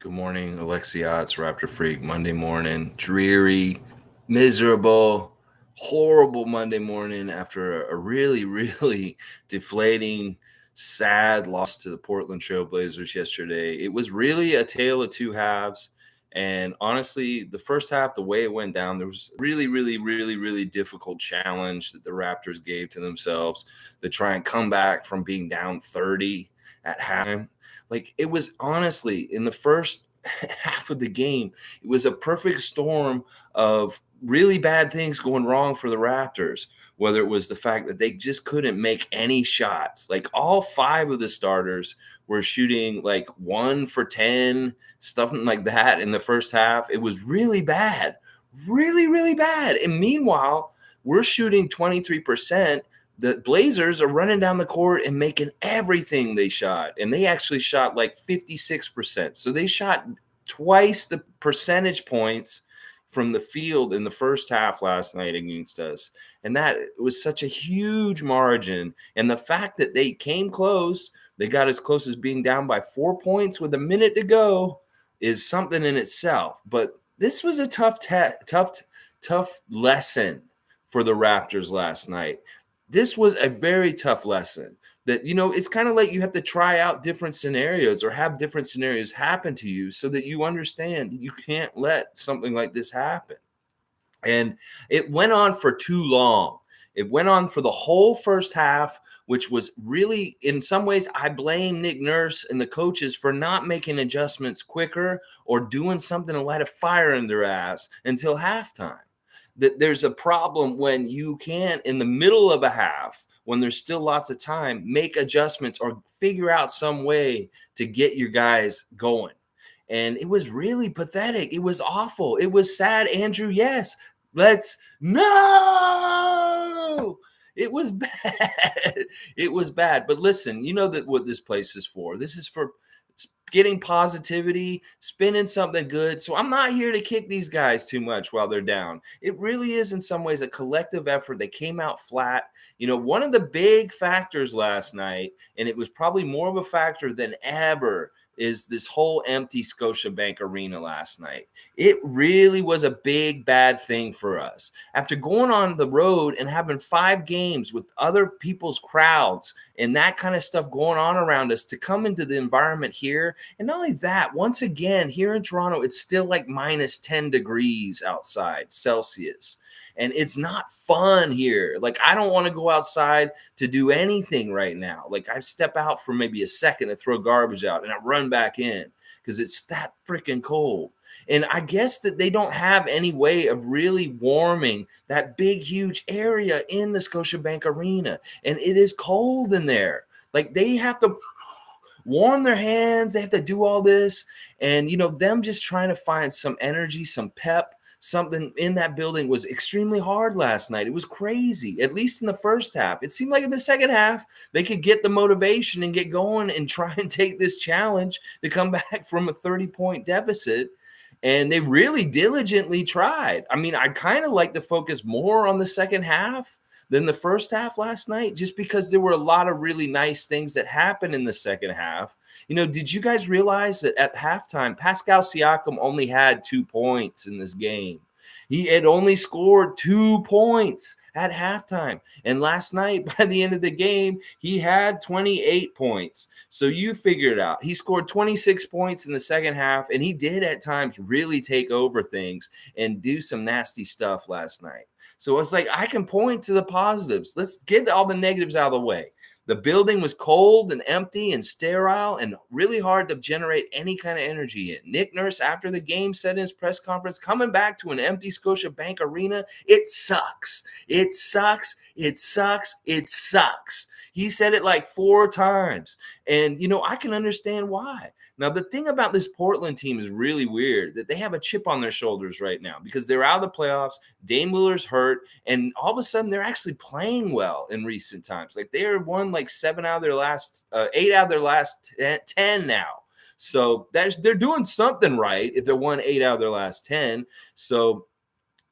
Good morning, Alexia. It's Raptor Freak. Monday morning, dreary, miserable, horrible Monday morning after a really, really deflating, sad loss to the Portland Trailblazers yesterday. It was really a tale of two halves. And honestly, the first half, the way it went down, there was really, really, really, really difficult challenge that the Raptors gave to themselves to try and come back from being down 30 at halftime. Like, it was honestly in the first half of the game, it was a perfect storm of really bad things going wrong for the Raptors. Whether it was the fact that they just couldn't make any shots, like all five of the starters were shooting like 1 for 10, stuff like that in the first half. It was really bad, really, really bad. And meanwhile, we're shooting 23%. The Blazers are running down the court and making everything they shot. And they actually shot like 56%. So they shot twice the percentage points from the field in the first half last night against us. And that was such a huge margin. And the fact that they came close, they got as close as being down by 4 points with a minute to go, is something in itself. But this was a tough lesson for the Raptors last night. This was a very tough lesson that, it's kind of like you have to try out different scenarios or have different scenarios happen to you so that you understand you can't let something like this happen. And it went on for too long. It went on for the whole first half, which was really, in some ways, I blame Nick Nurse and the coaches for not making adjustments quicker or doing something to light a fire in their ass until halftime. That there's a problem when you can't, in the middle of a half, when there's still lots of time, make adjustments or figure out some way to get your guys going. And it was really pathetic. It was awful. It was sad, Andrew. Yes, no. It was bad. It was bad. But listen, you know that what this place is for. This is for getting positivity, spinning something good. So I'm not here to kick these guys too much while they're down. It really is in some ways a collective effort. They came out flat. One of the big factors last night, and it was probably more of a factor than ever, is this whole empty Scotiabank Arena last night. It really was a big, bad thing for us. After going on the road and having 5 games with other people's crowds and that kind of stuff going on around us, to come into the environment here, and not only that, once again, here in Toronto, it's still like minus 10 degrees outside Celsius. And it's not fun here. Like, I don't want to go outside to do anything right now. Like, I step out for maybe a second to throw garbage out and I run back in because it's that freaking cold. And I guess that they don't have any way of really warming that big, huge area in the Scotiabank Arena. And it is cold in there. Like, they have to warm their hands. They have to do all this. And, them just trying to find some energy, some pep, something in that building was extremely hard last night. It was crazy, at least in the first half. It seemed like in the second half, they could get the motivation and get going and try and take this challenge to come back from a 30-point deficit. And they really diligently tried. I mean, I kind of like to focus more on the second half than the first half last night, just because there were a lot of really nice things that happened in the second half. Did you guys realize that at halftime, Pascal Siakam only had 2 points in this game? He had only scored 2 points at halftime. And last night, by the end of the game, he had 28 points. So you figure it out. He scored 26 points in the second half, and he did at times really take over things and do some nasty stuff last night. So it's like, I can point to the positives. Let's get all the negatives out of the way. The building was cold and empty and sterile and really hard to generate any kind of energy in. Nick Nurse, after the game, said in his press conference, coming back to an empty Scotiabank Arena, it sucks. It sucks. It sucks. It sucks. He said it like 4 times. And, I can understand why. Now, the thing about this Portland team is really weird, that they have a chip on their shoulders right now because they're out of the playoffs. Dame Lillard's hurt, and all of a sudden they're actually playing well in recent times. Like, they are won like 8 out of their last 10 now. So they're doing something right if they're won 8 out of their last 10. So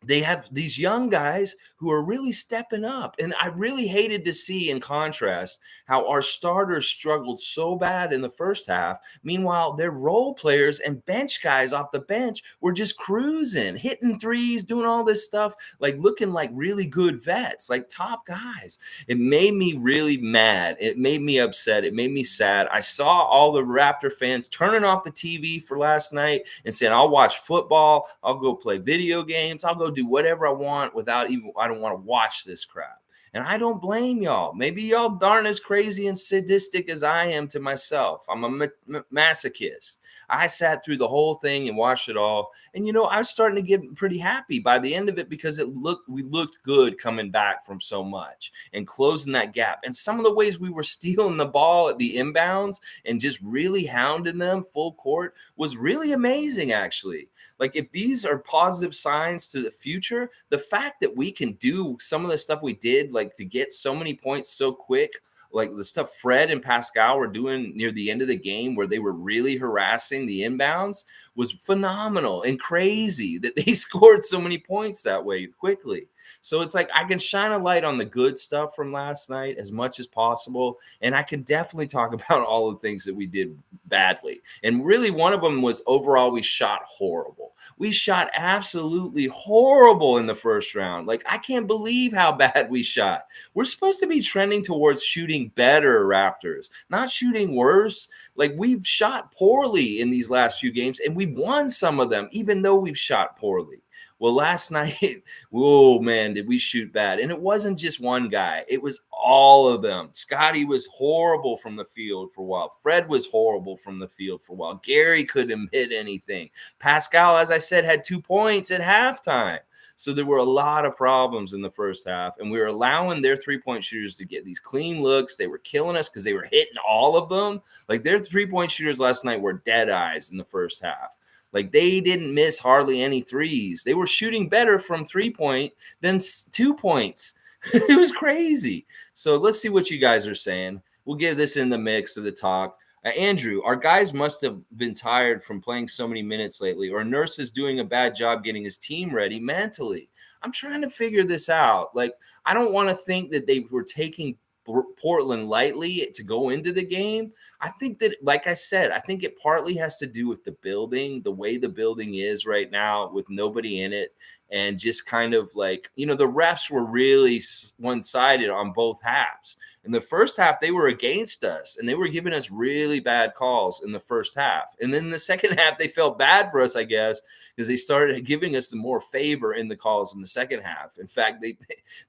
they have these young guys who are really stepping up. And I really hated to see, in contrast, how our starters struggled so bad in the first half. Meanwhile, their role players and bench guys off the bench were just cruising, hitting threes, doing all this stuff, like looking like really good vets, like top guys. It made me really mad. It made me upset. It made me sad. I saw all the Raptor fans turning off the TV for last night and saying, I'll watch football, I'll go play video games, I'll go do whatever I want without even, I don't want to watch this crap. And I don't blame y'all. Maybe y'all aren't as crazy and sadistic as I am to myself. I'm a masochist. I sat through the whole thing and watched it all. And, you know, I was starting to get pretty happy by the end of it because we looked good coming back from so much and closing that gap. And some of the ways we were stealing the ball at the inbounds and just really hounding them full court was really amazing, actually. Like, if these are positive signs to the future, the fact that we can do some of the stuff we did, like to get so many points so quick, like the stuff Fred and Pascal were doing near the end of the game where they were really harassing the inbounds, was phenomenal and crazy that they scored so many points that way quickly. So it's like I can shine a light on the good stuff from last night as much as possible. And I can definitely talk about all the things that we did badly. And really, one of them was overall, we shot horrible. We shot absolutely horrible in the first round. Like, I can't believe how bad we shot. We're supposed to be trending towards shooting better, Raptors, not shooting worse. Like, we've shot poorly in these last few games, and we've won some of them, even though we've shot poorly. Well, last night, oh man, did we shoot bad. And it wasn't just one guy. It was all of them. Scotty was horrible from the field for a while. Fred was horrible from the field for a while. Gary couldn't hit anything. Pascal, as I said, had 2 points at halftime. So there were a lot of problems in the first half, and we were allowing their three-point shooters to get these clean looks. They were killing us because they were hitting all of them. Like, their three-point shooters last night were dead eyes in the first half. Like, they didn't miss hardly any threes. They were shooting better from 3-point than 2 points. It was crazy. So let's see what you guys are saying. We'll get this in the mix of the talk. Andrew, our guys must have been tired from playing so many minutes lately, or Nurse is doing a bad job getting his team ready mentally. I'm trying to figure this out. Like, I don't want to think that they were taking Portland lightly to go into the game. I think that, like I said, I think it partly has to do with the building, the way the building is right now with nobody in it. And just kind of like, you know, the refs were really one-sided on both halves. In the first half, they were against us, and they were giving us really bad calls in the first half. And then in the second half, they felt bad for us, I guess, because they started giving us some more favor in the calls in the second half. In fact,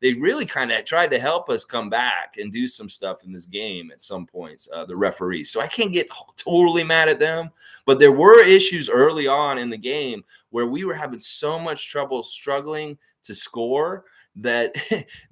they really kind of tried to help us come back and do some stuff in this game at some points, the referees. So I can't get totally mad at them, but there were issues early on in the game where we were having so much trouble struggling to score that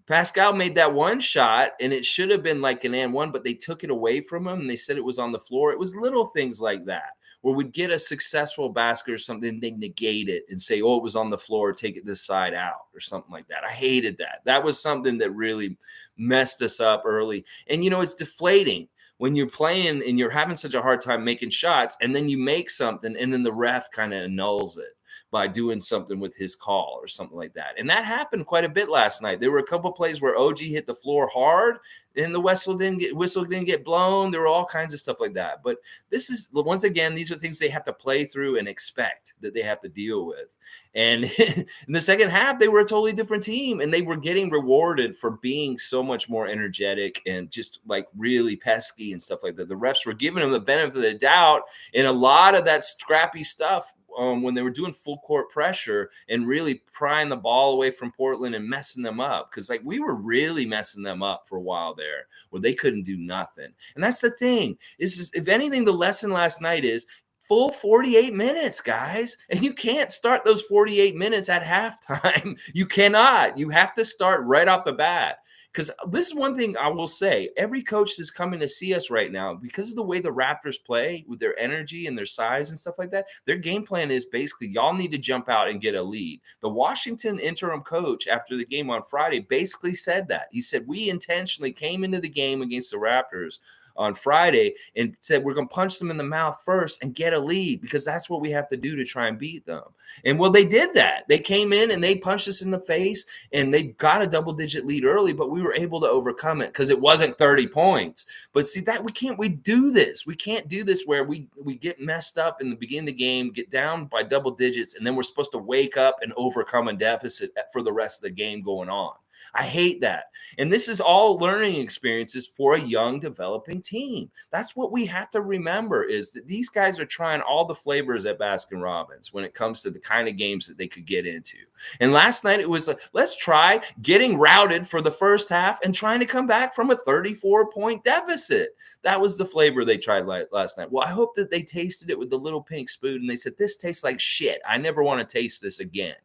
Pascal made that one shot, and it should have been like an and one, but they took it away from him, and they said it was on the floor. It was little things like that where we'd get a successful basket or something, they negate it and say, oh, it was on the floor, take it this side out or something like that. I hated that. That was something that really messed us up early. And, you know, it's deflating when you're playing and you're having such a hard time making shots, and then you make something, and then the ref kind of annuls it by doing something with his call or something like that. And that happened quite a bit last night. There were a couple of plays where OG hit the floor hard and the whistle didn't get blown. There were all kinds of stuff like that. But this is, once again, these are things they have to play through and expect that they have to deal with. And in the second half, they were a totally different team, and they were getting rewarded for being so much more energetic and just like really pesky and stuff like that. The refs were giving them the benefit of the doubt in a lot of that scrappy stuff. When they were doing full court pressure and really prying the ball away from Portland and messing them up. Because, like, we were really messing them up for a while there where they couldn't do nothing. And that's the thing. Is if anything, the lesson last night is full 48 minutes, guys. And you can't start those 48 minutes at halftime. You cannot. You have to start right off the bat. Because this is one thing I will say. Every coach that's coming to see us right now, because of the way the Raptors play with their energy and their size and stuff like that, their game plan is basically y'all need to jump out and get a lead. The Washington interim coach after the game on Friday basically said that. He said, we intentionally came into the game against the Raptors on Friday and said we're going to punch them in the mouth first and get a lead because that's what we have to do to try and beat them. And well, they did that. They came in and they punched us in the face and they got a double-digit lead early, but we were able to overcome it because it wasn't 30 points. But see, that we do this. We can't do this where we get messed up in the beginning of the game, get down by double digits, and then we're supposed to wake up and overcome a deficit for the rest of the game going on. I hate that. And this is all learning experiences for a young developing team. That's what we have to remember is that these guys are trying all the flavors at Baskin-Robbins when it comes to the kind of games that they could get into. And last night it was like, let's try getting routed for the first half and trying to come back from a 34-point deficit. That was the flavor they tried last night. Well, I hope that they tasted it with the little pink spoon and they said, this tastes like shit. I never want to taste this again.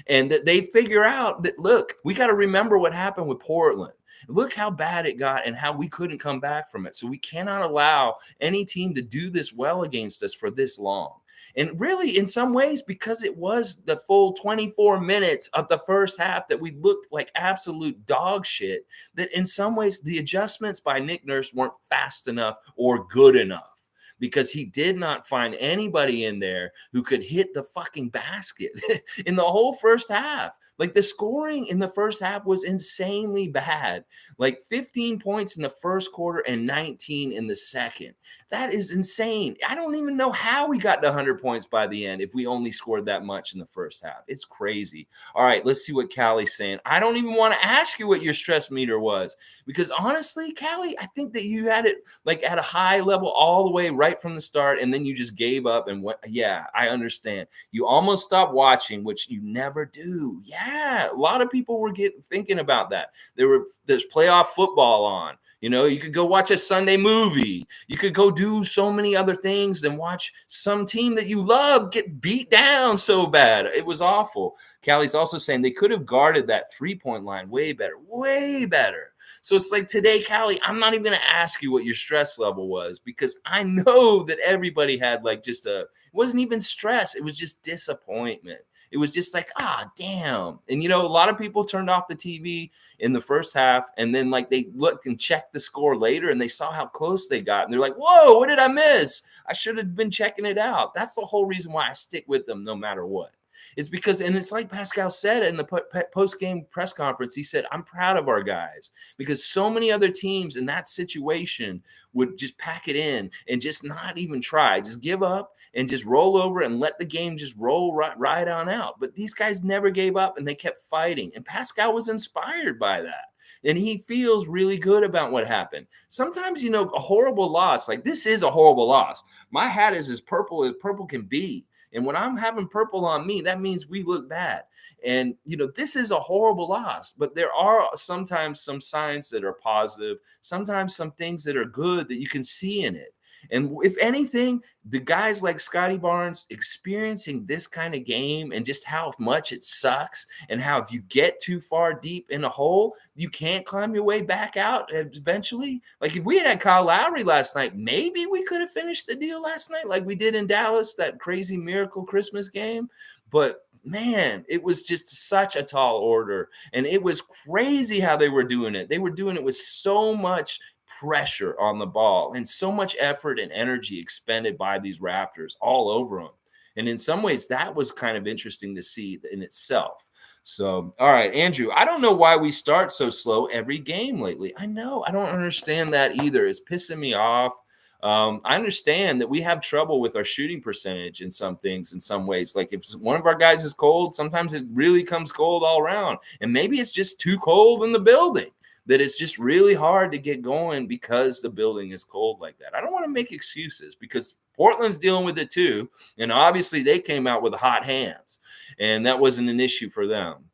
And that they figure out that, look, we got to remember what happened with Portland. Look how bad it got and how we couldn't come back from it. So we cannot allow any team to do this well against us for this long. And really, in some ways, because it was the full 24 minutes of the first half that we looked like absolute dog shit, that in some ways the adjustments by Nick Nurse weren't fast enough or good enough. Because he did not find anybody in there who could hit the fucking basket in the whole first half. Like the scoring in the first half was insanely bad. Like 15 points in the first quarter and 19 in the second. That is insane. I don't even know how we got to 100 points by the end if we only scored that much in the first half. It's crazy. All right, let's see what Callie's saying. I don't even want to ask you what your stress meter was because honestly, Callie, I think that you had it like at a high level all the way right from the start and then you just gave up and went, yeah, I understand. You almost stopped watching, which you never do. Yeah, a lot of people were thinking about that. There's playoff football on. You know, you could go watch a Sunday movie. You could go do so many other things than watch some team that you love get beat down so bad. It was awful. Callie's also saying they could have guarded that three-point line way better, way better. So it's like today, Callie, I'm not even going to ask you what your stress level was because I know that everybody had like it wasn't even stress. It was just disappointment. It was just like, damn. And, you know, a lot of people turned off the TV in the first half and then like they look and check the score later and they saw how close they got. And they're like, whoa, what did I miss? I should have been checking it out. That's the whole reason why I stick with them no matter what. Is because, and it's like Pascal said in the post-game press conference, he said, I'm proud of our guys because so many other teams in that situation would just pack it in and just not even try, just give up and just roll over and let the game just roll right on out. But these guys never gave up and they kept fighting. And Pascal was inspired by that. And he feels really good about what happened. Sometimes, you know, a horrible loss, like this is a horrible loss. My hat is as purple can be. And when I'm having purple on me, that means we look bad. And, you know, this is a horrible loss, but there are sometimes some signs that are positive, sometimes some things that are good that you can see in it. And if anything, the guys like Scotty Barnes experiencing this kind of game and just how much it sucks and how if you get too far deep in a hole, you can't climb your way back out eventually. Like if we had Kyle Lowry last night, maybe we could have finished the deal last night like we did in Dallas, that crazy miracle Christmas game. But man, it was just such a tall order. And it was crazy how they were doing it. They were doing it with so much pressure on the ball and so much effort and energy expended by these Raptors all over them. And in some ways, that was kind of interesting to see in itself. So, all right, Andrew, I don't know why we start so slow every game lately. I know. I don't understand that either. It's pissing me off. I understand that we have trouble with our shooting percentage in some things, in some ways. Like if one of our guys is cold, sometimes it really comes cold all around. And maybe it's just too cold in the building, that it's just really hard to get going because the building is cold like that. I don't want to make excuses because Portland's dealing with it too. And obviously they came out with hot hands and that wasn't an issue for them.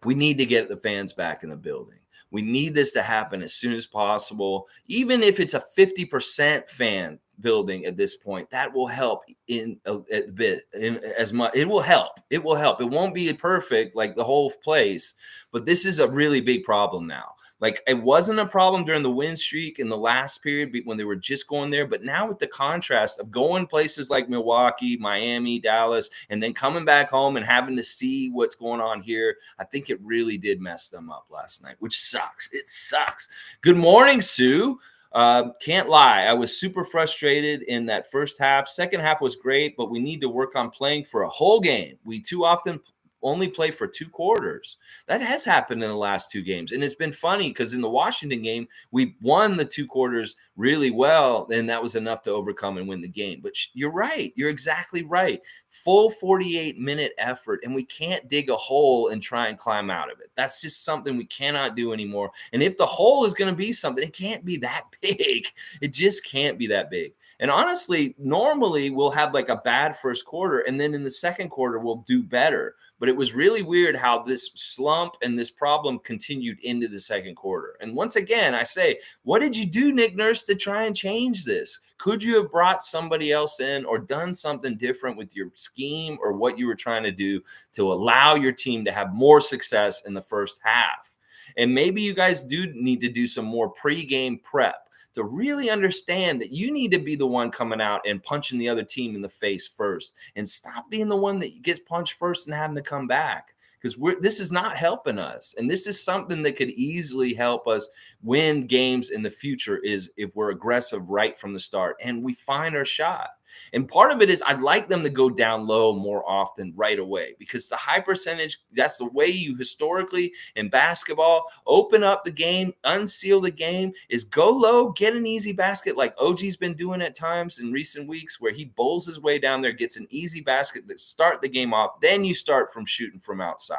We need to get the fans back in the building. We need this to happen as soon as possible. Even if it's a 50% fan building at this point, that will help as much. It will help. It will help. It won't be perfect like the whole place, but this is a really big problem now. Like it wasn't a problem during the win streak in the last period when they were just going there. But now with the contrast of going places like Milwaukee, Miami, Dallas, and then coming back home and having to see what's going on here, I think it really did mess them up last night, which sucks. It sucks. Good morning, Sue. Can't lie. I was super frustrated in that first half. Second half was great, but we need to work on playing for a whole game. We too often only play for 2 quarters. That has happened in the last 2 games. And it's been funny because in the Washington game, we won the 2 quarters really well, and that was enough to overcome and win the game. But you're right. You're exactly right. Full 48-minute effort, and we can't dig a hole and try and climb out of it. That's just something we cannot do anymore. And if the hole is going to be something, it can't be that big. It just can't be that big. And honestly, normally we'll have like a bad first quarter, and then in the second quarter, we'll do better. But it was really weird how this slump and this problem continued into the second quarter. And once again, I say, what did you do, Nick Nurse, to try and change this? Could you have brought somebody else in or done something different with your scheme or what you were trying to do to allow your team to have more success in the first half? And maybe you guys do need to do some more pregame prep to really understand that you need to be the one coming out and punching the other team in the face first, and stop being the one that gets punched first and having to come back, because this is not helping us. And this is something that could easily help us win games in the future, is if we're aggressive right from the start and we find our shot. And part of it is I'd like them to go down low more often right away, because the high percentage, that's the way you historically in basketball open up the game, unseal the game, is go low, get an easy basket like OG's been doing at times in recent weeks, where he bowls his way down there, gets an easy basket to start the game off. Then you start from shooting from outside.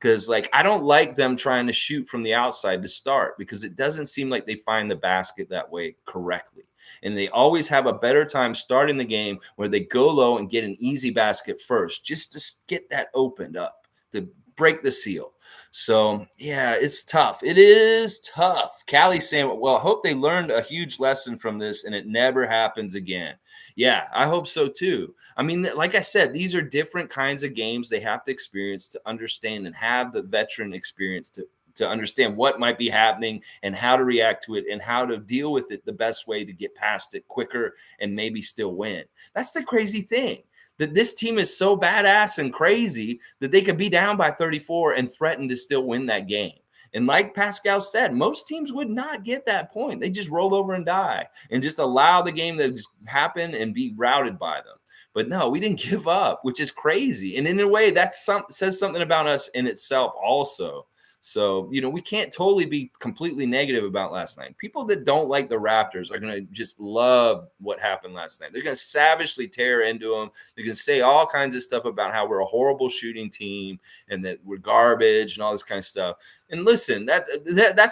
Because I don't like them trying to shoot from the outside to start, because it doesn't seem like they find the basket that way correctly. And they always have a better time starting the game where they go low and get an easy basket first, just to get that opened up, to break the seal. So, yeah, it's tough. It is tough. Callie's saying, well, I hope they learned a huge lesson from this and it never happens again. Yeah, I hope so too. I mean, like I said, these are different kinds of games they have to experience to understand, and have the veteran experience to understand what might be happening and how to react to it and how to deal with it the best way to get past it quicker and maybe still win. That's the crazy thing, that this team is so badass and crazy that they could be down by 34 and threaten to still win that game. And like Pascal said, most teams would not get that point. They just roll over and die and just allow the game to just happen and be routed by them. But no, we didn't give up, which is crazy. And in a way, that says something about us in itself also. So, we can't totally be completely negative about last night. People that don't like the Raptors are going to just love what happened last night. They're going to savagely tear into them. They're going to say all kinds of stuff about how we're a horrible shooting team and that we're garbage and all this kind of stuff. And listen, that's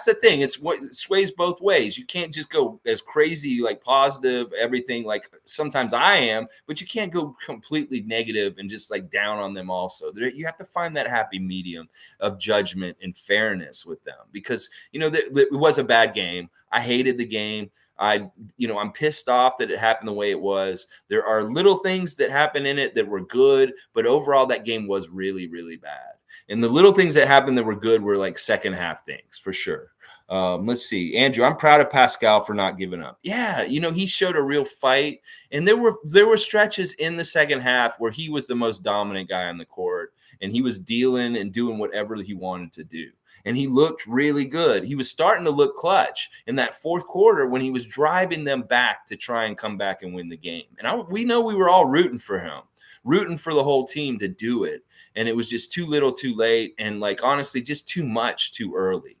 the thing. It sways both ways. You can't just go as crazy, positive, everything, like sometimes I am, but you can't go completely negative and just down on them also. You have to find that happy medium of judgment and fairness with them, because, it was a bad game. I hated the game. I'm pissed off that it happened the way it was. There are little things that happened in it that were good, but overall that game was really, really bad. And the little things that happened that were good were second half things for sure. Let's see. Andrew, I'm proud of Pascal for not giving up. Yeah, he showed a real fight. And there were stretches in the second half where he was the most dominant guy on the court, and he was dealing and doing whatever he wanted to do. And he looked really good. He was starting to look clutch in that fourth quarter when he was driving them back to try and come back and win the game. And we know we were all rooting for him, rooting for the whole team to do it. And it was just too little, too late. And honestly, just too much, too early.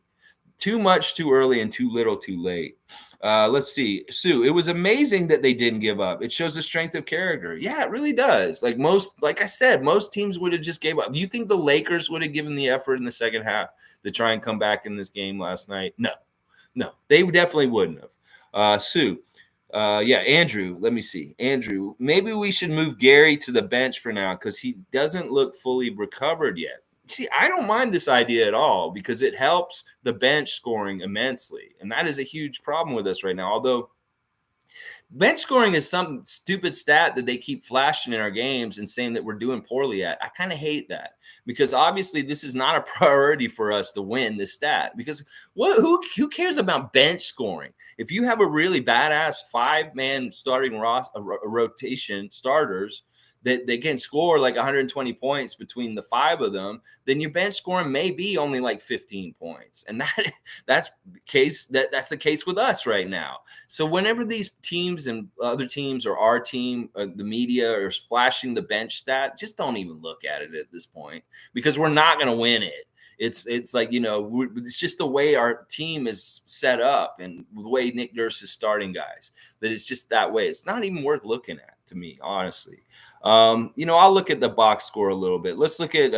Too much, too early, and too little, too late. Let's see. Sue, it was amazing that they didn't give up. It shows the strength of character. Yeah, it really does. Like I said, most teams would have just gave up. You think the Lakers would have given the effort in the second half to try and come back in this game last night? No, they definitely wouldn't have. Sue, Andrew, let me see. Andrew, maybe we should move Gary to the bench for now because he doesn't look fully recovered yet. See, I don't mind this idea at all because it helps the bench scoring immensely. And that is a huge problem with us right now. Although bench scoring is some stupid stat that they keep flashing in our games and saying that we're doing poorly at. I kind of hate that because obviously this is not a priority for us to win this stat, because who cares about bench scoring? If you have a really badass 5-man starting rotation starters, that they can score like 120 points between the five of them, then your bench scoring may be only like 15 points. And that's the case with us right now. So whenever these teams and other teams or our team, or the media are flashing the bench stat, just don't even look at it at this point, because we're not going to win it. It's like, it's just the way our team is set up and the way Nick Nurse is starting guys, that it's just that way. It's not even worth looking at, to me, honestly. I'll look at the box score a little bit. Let's look at,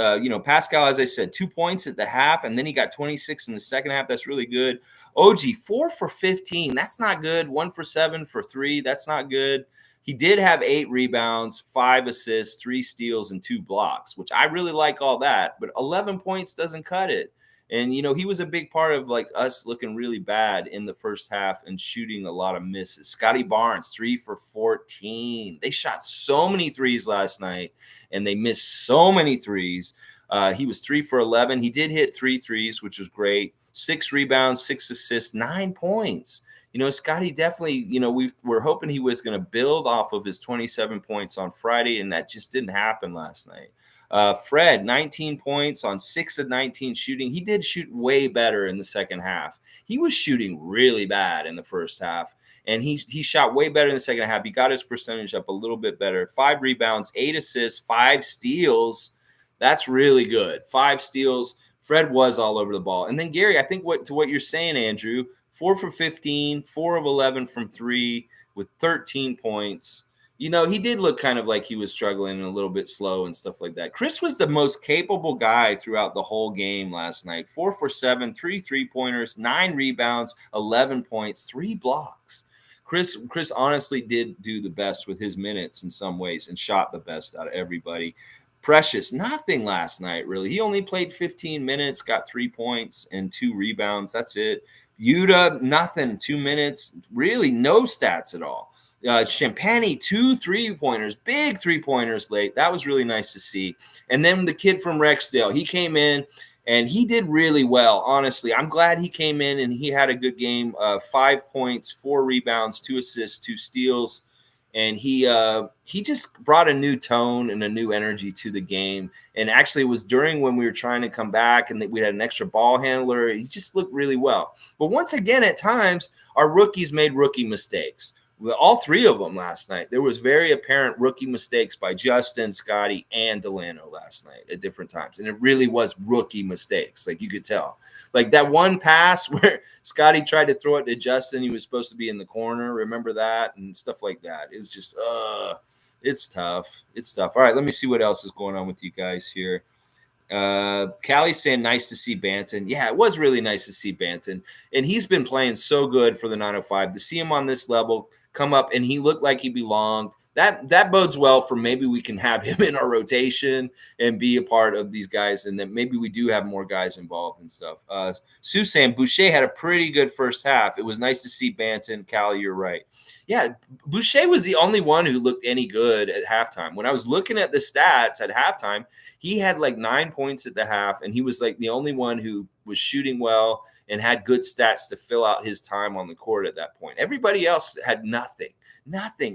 Pascal, as I said, 2 points at the half, and then he got 26 in the second half. That's really good. OG, 4 for 15. That's not good. 1 for 7 for 3. That's not good. He did have 8 rebounds, 5 assists, 3 steals, and 2 blocks, which I really like all that. But 11 points doesn't cut it. And, he was a big part of like us looking really bad in the first half and shooting a lot of misses. Scotty Barnes, 3 for 14. They shot so many threes last night, and they missed so many threes. He was 3 for 11. He did hit 3 threes, which was great. 6 rebounds, 6 assists, 9 points. Scotty definitely, we're hoping he was going to build off of his 27 points on Friday, and that just didn't happen last night. Fred, 19 points on 6 of 19 shooting. He did shoot way better in the second half. He was shooting really bad in the first half, and he shot way better in the second half. He got his percentage up a little bit better. 5 rebounds, 8 assists, 5 steals. That's really good. 5 steals. Fred was all over the ball. And then Gary, I think what you're saying, Andrew, 4 for 15, 4 of 11 from 3 with 13 points. He did look kind of like he was struggling and a little bit slow and stuff like that. Chris was the most capable guy throughout the whole game last night. 4 for 7, 3 3-pointers, 9 rebounds, 11 points, 3 blocks. Chris honestly did do the best with his minutes in some ways and shot the best out of everybody. Precious, nothing last night, really. He only played 15 minutes, got 3 points and 2 rebounds. That's it. Yuta, nothing, 2 minutes, really no stats at all. Champagny, 2 3-pointers, big 3-pointers late. That was really nice to see. And then the kid from Rexdale, he came in and he did really well, honestly. I'm glad he came in and he had a good game. 5 points, 4 rebounds, 2 assists, 2 steals. And he just brought a new tone and a new energy to the game. And actually, it was during when we were trying to come back and we had an extra ball handler. He just looked really well. But once again, at times, our rookies made rookie mistakes. All 3 of them last night. There was very apparent rookie mistakes by Justin, Scotty, and Delano last night at different times. And it really was rookie mistakes. Like, you could tell. Like that one pass where Scotty tried to throw it to Justin. He was supposed to be in the corner. Remember that? And stuff like that. It's just, it's tough. It's tough. All right, let me see what else is going on with you guys here. Callie's saying nice to see Banton. Yeah, it was really nice to see Banton. And he's been playing so good for the 905. To see him on this level come up and he looked like he belonged. That bodes well for maybe we can have him in our rotation and be a part of these guys, and then maybe we do have more guys involved and stuff. Sue saying Boucher had a pretty good first half. It was nice to see Banton. Callie, you're right. Yeah, Boucher was the only one who looked any good at halftime. When I was looking at the stats at halftime, he had like 9 points at the half, and he was like the only one who was shooting well and had good stats to fill out his time on the court at that point. Everybody else had nothing.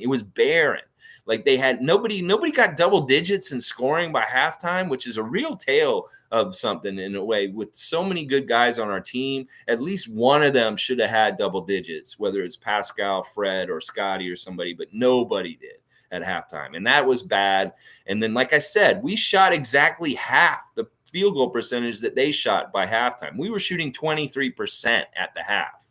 It was barren. Like they had nobody got double digits in scoring by halftime, which is a real tale of something in a way. With so many good guys on our team, at least one of them should have had double digits, whether it's Pascal, Fred, or Scotty or somebody, but nobody did at halftime. And that was bad. And then, like I said, we shot exactly half the field goal percentage that they shot by halftime. We were shooting 23% at the half.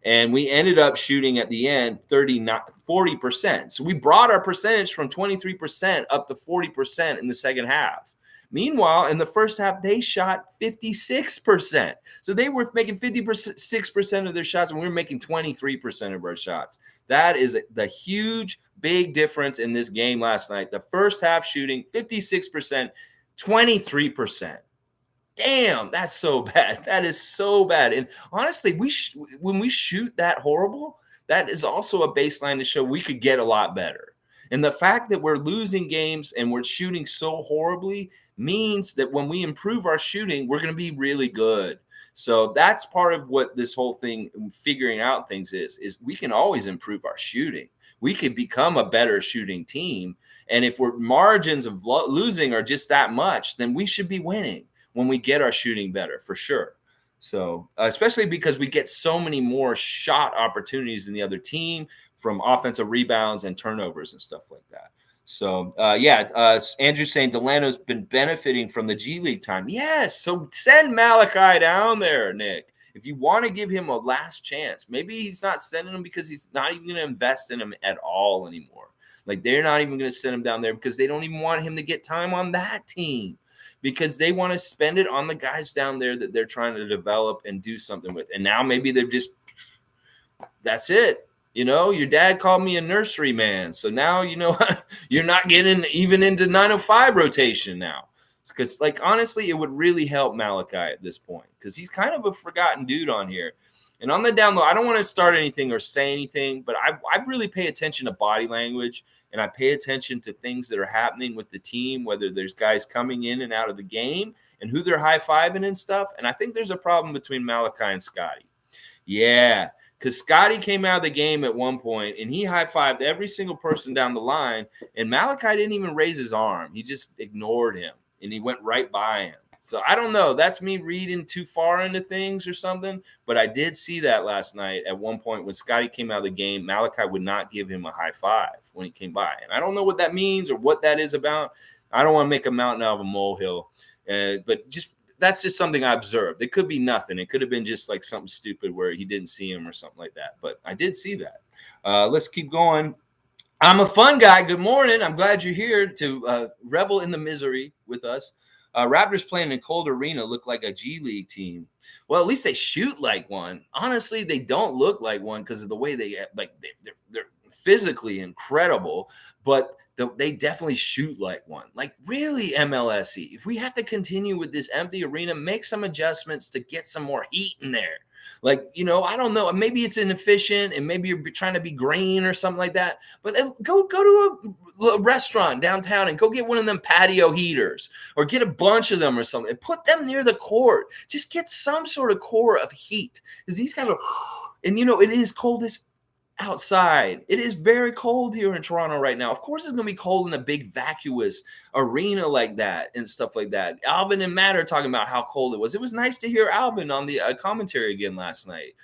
And we ended up shooting at the end 40%. So we brought our percentage from 23% up to 40% in the second half. Meanwhile, in the first half, they shot 56%. So they were making 56% of their shots, and we were making 23% of our shots. That is the huge, big difference in this game last night. The first half shooting, 56%, 23%. Damn, that's so bad. That is so bad. And honestly, when we shoot that horrible, that is also a baseline to show we could get a lot better. And the fact that we're losing games and we're shooting so horribly means that when we improve our shooting, we're going to be really good. So that's part of what this whole thing, figuring out things is we can always improve our shooting. we could become a better shooting team. And if we're margins of losing are just that much, then we should be winning when we get our shooting better for sure. So, especially because we get so many more shot opportunities than the other team from offensive rebounds and turnovers and stuff like that. So, Andrew's saying Delano's been benefiting from the G League time. Yes. So send Malachi down there, Nick. If you want to give him a last chance, maybe he's not sending him because he's not even going to invest in him at all anymore. Like they're not even going to send him down there because they don't even want him to get time on that team because they want to spend it on the guys down there that they're trying to develop and do something with. And now maybe they're just, that's it. You know, your dad called me a nursery man. So now, you know, you're not getting even into 905 rotation now. Because, like, honestly, it would really help Malachi at this point because he's kind of a forgotten dude on here. And on the down low, I don't want to start anything or say anything, but I really pay attention to body language and I pay attention to things that are happening with the team, whether there's guys coming in and out of the game and who they're high-fiving and stuff. And I think there's a problem between Malachi and Scotty. Yeah, because Scotty came out of the game at one point and he high-fived every single person down the line, and Malachi didn't even raise his arm. He just ignored him. And he went right by him. So I don't know. That's me reading too far into things or something. But I did see that last night at one point when Scotty came out of the game. Malachi would not give him a high five when he came by. And I don't know what that means or what that is about. I don't want to make a mountain out of a molehill. But that's just something I observed. It could be nothing. It could have been just like something stupid where he didn't see him or something like that. But I did see that. Let's keep going. I'm a fun guy. Good morning. I'm glad you're here to revel in the misery with us. Raptors playing in cold arena look like a G League team. Well, at least they shoot like one. Honestly, they don't look like one because of the way they're physically incredible, but they definitely shoot like one. Like really, MLSE. If we have to continue with this empty arena, make some adjustments to get some more heat in there. Like, you know, I don't know. Maybe it's inefficient and maybe you're trying to be green or something like that. But go to a restaurant downtown and go get one of them patio heaters or get a bunch of them or something and put them near the court. Just get some sort of core of heat. Because these guys are, and you know, it is cold as outside. It is very cold here in Toronto right now. Of course, it's going to be cold in a big vacuous arena like that and stuff like that. Alvin and Matt are talking about how cold it was. It was nice to hear Alvin on the commentary again last night.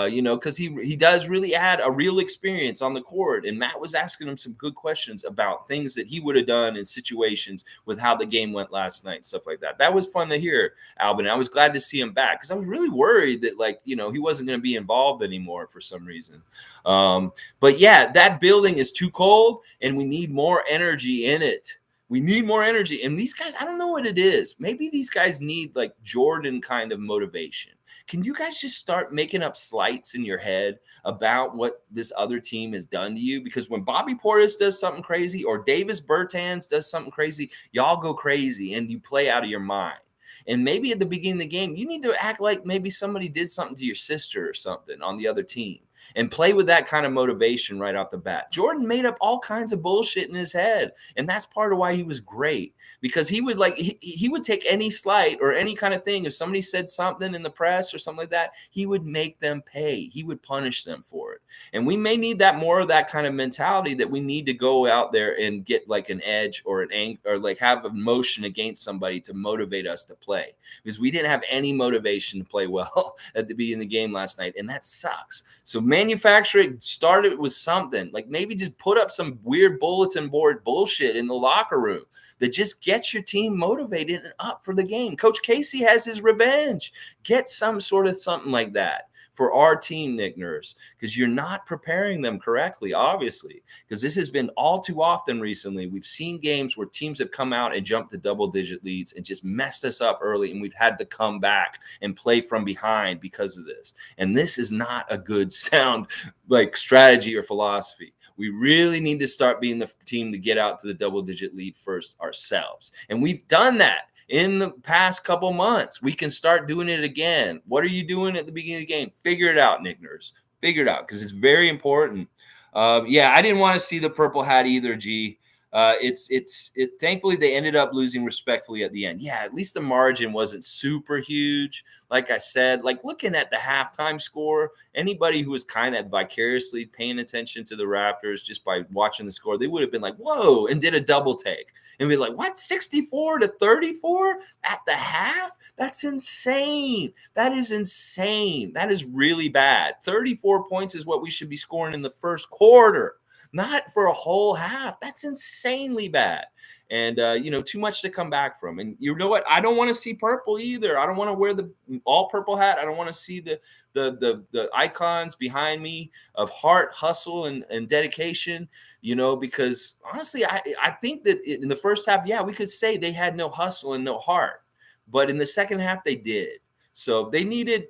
You know, because he does really add a real experience on the court. And Matt was asking him some good questions about things that he would have done in situations with how the game went last night, stuff like that. That was fun to hear, Alvin. I was glad to see him back because I was really worried that, like, you know, he wasn't going to be involved anymore for some reason. But yeah, that building is too cold and we need more energy in it. We need more energy. And these guys, I don't know what it is. Maybe these guys need like Jordan kind of motivation. Can you guys just start making up slights in your head about what this other team has done to you? Because when Bobby Portis does something crazy or Davis Bertans does something crazy, y'all go crazy and you play out of your mind. And maybe at the beginning of the game, you need to act like maybe somebody did something to your sister or something on the other team and play with that kind of motivation right off the bat. Jordan made up all kinds of bullshit in his head. And that's part of why he was great, because he would he would take any slight or any kind of thing. If somebody said something in the press or something like that, he would make them pay. He would punish them for it. And we may need that more of that kind of mentality, that we need to go out there and get like an edge or an angle or like have emotion against somebody to motivate us to play, because we didn't have any motivation to play well at the beginning of the game last night. And that sucks. So manufacture it, start it with something, like maybe just put up some weird bulletin board bullshit in the locker room that just gets your team motivated and up for the game. Coach Casey has his revenge. Get some sort of something like that for our team, Nick Nurse, because you're not preparing them correctly, obviously, because this has been all too often recently. We've seen games where teams have come out and jumped to double-digit leads and just messed us up early, and we've had to come back and play from behind because of this. And this is not a good, sound, like, strategy or philosophy. We really need to start being the team to get out to the double-digit lead first ourselves. And we've done that in the past couple months. We can start doing it again. What are you doing at the beginning of the game? Figure it out, Nick Nurse. Figure it out, because it's very important. I didn't want to see the purple hat either, G. Thankfully they ended up losing respectfully at the end. Yeah, at least the margin wasn't super huge. Like I said, like looking at the halftime score, anybody who was kind of vicariously paying attention to the Raptors just by watching the score, they would have been like, whoa, and did a double take and be like, what, 64-34 at the half? That's insane. That is insane. That is really bad. 34 points is what we should be scoring in the first quarter, not for a whole half. That's insanely bad. And too much to come back from. And you know what? I don't want to see purple either. I don't want to wear the all purple hat. I don't want to see the icons behind me of heart, hustle, and dedication. Because honestly, I think that in the first half, yeah, we could say they had no hustle and no heart, but in the second half, they did. So they needed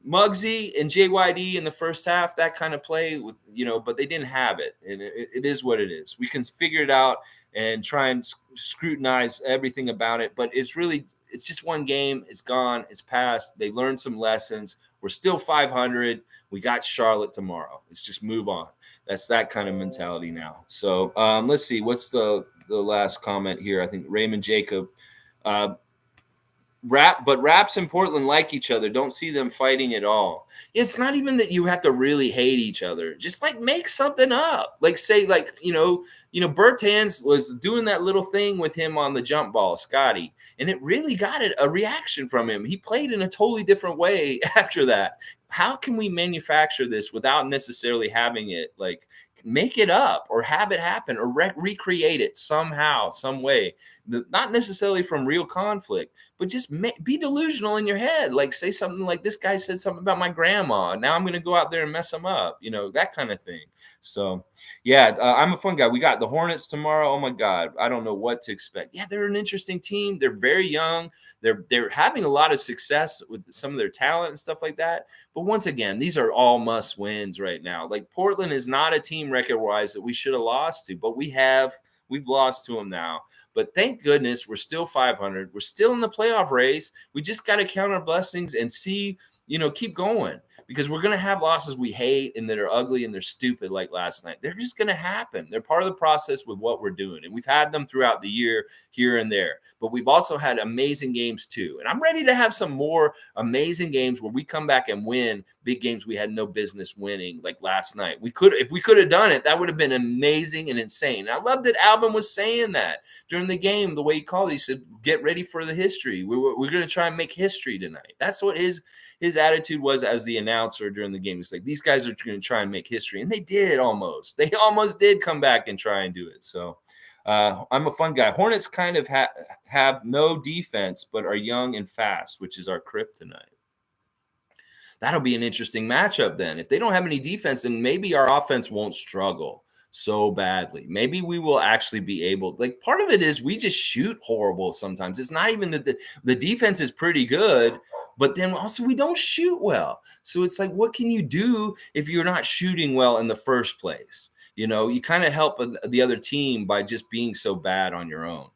Muggsy and JYD in the first half, that kind of play with, but they didn't have it. And it is what it is. We can figure it out and try and scrutinize everything about it. But it's just one game. It's gone. It's past. They learned some lessons. We're still 500. We got Charlotte tomorrow. Let's just move on. That's that kind of mentality now. So let's see. What's the last comment here? I think Raymond Jacob. Raps in Portland like each other. Don't see them fighting at all. It's not even that you have to really hate each other. Just like make something up. Like say Bertans was doing that little thing with him on the jump ball, Scotty, and it really got a reaction from him. He played in a totally different way after that. How can we manufacture this without necessarily having it like make it up or have it happen or recreate it somehow, some way? Not necessarily from real conflict, but just be delusional in your head. Like say something like, this guy said something about my grandma. Now I'm going to go out there and mess them up, that kind of thing. So yeah, I'm a fun guy. We got the Hornets tomorrow. Oh my God. I don't know what to expect. Yeah, they're an interesting team. They're very young. They're having a lot of success with some of their talent and stuff like that. But once again, these are all must wins right now. Like Portland is not a team record wise that we should have lost to, but we've lost to them now. But thank goodness we're still 500. We're still in the playoff race. We just got to count our blessings and see, keep going, because we're going to have losses we hate and that are ugly and they're stupid like last night. They're just going to happen. They're part of the process with what we're doing. And we've had them throughout the year here and there. But we've also had amazing games too. And I'm ready to have some more amazing games where we come back and win big games we had no business winning like last night. If we could have done it, that would have been amazing and insane. And I love that Alvin was saying that during the game, the way he called it. He said, get ready for the history. We're going to try and make history tonight. That's what his attitude was as the announcer during the game. It's like, these guys are going to try and make history. And they did almost. They almost did come back and try and do it. So I'm a fun guy. Hornets kind of have no defense, but are young and fast, which is our kryptonite. That'll be an interesting matchup then. If they don't have any defense, then maybe our offense won't struggle so badly. Maybe we will actually be able, like, part of it is we just shoot horrible sometimes. It's not even that the defense is pretty good, but then also we don't shoot well. So it's like, what can you do if you're not shooting well in the first place? You kind of help the other team by just being so bad on your own.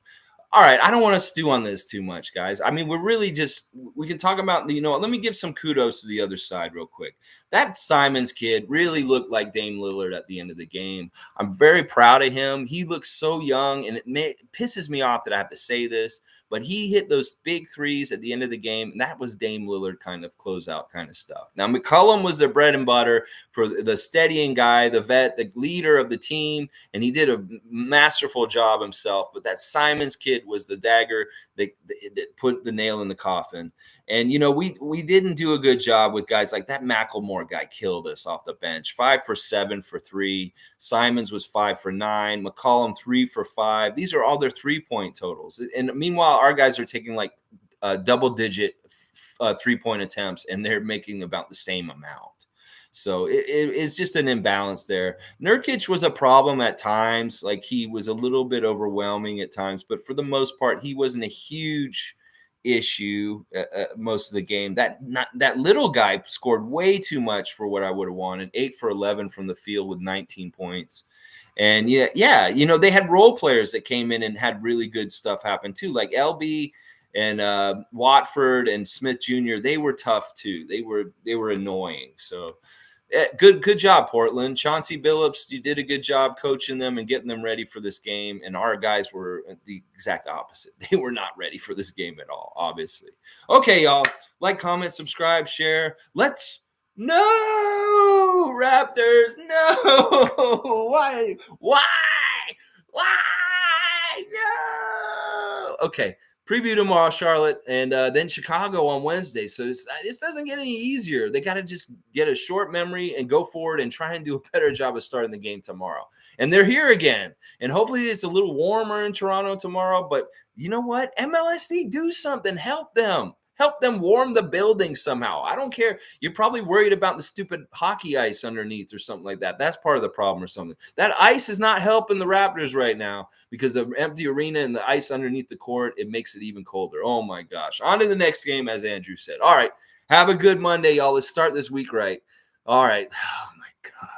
All right, I don't want to stew on this too much, guys. I mean, we can talk about, let me give some kudos to the other side real quick. That Simons kid really looked like Dame Lillard at the end of the game. I'm very proud of him. He looks so young, and it pisses me off that I have to say this, but he hit those big threes at the end of the game, and that was Dame Lillard kind of closeout kind of stuff. Now, McCollum was their bread and butter for the steadying guy, the vet, the leader of the team, and he did a masterful job himself, but that Simons kid was the dagger that put the nail in the coffin. And, we didn't do a good job with guys like that. McLemore guy killed us off the bench. 5 for 7 for 3. Simons was 5 for 9. McCollum 3 for 5. These are all their 3-point totals. And meanwhile, our guys are taking like double-digit 3-point attempts, and they're making about the same amount. So it's just an imbalance there. Nurkic was a problem at times. Like, he was a little bit overwhelming at times, but for the most part, he wasn't a huge issue most of the game. That little guy scored way too much for what I would have wanted. 8 for 11 from the field with 19 points. And they had role players that came in and had really good stuff happen too, like LB and Watford and Smith Jr. They were tough too. They were annoying. So Good job, Portland. Chauncey Billups, you did a good job coaching them and getting them ready for this game. And our guys were the exact opposite. They were not ready for this game at all, obviously. Okay, y'all. Like, comment, subscribe, share. Let's no Raptors. No. Why? Why? Why? No. Okay. Preview tomorrow, Charlotte, and then Chicago on Wednesday. So this doesn't get any easier. They got to just get a short memory and go forward and try and do a better job of starting the game tomorrow. And they're here again. And hopefully it's a little warmer in Toronto tomorrow. But you know what? MLSC, do something. Help them. Help them warm the building somehow. I don't care. You're probably worried about the stupid hockey ice underneath or something like that. That's part of the problem or something. That ice is not helping the Raptors right now because the empty arena and the ice underneath the court, it makes it even colder. Oh, my gosh. On to the next game, as Andrew said. All right. Have a good Monday, y'all. Let's start this week right. All right. Oh, my God.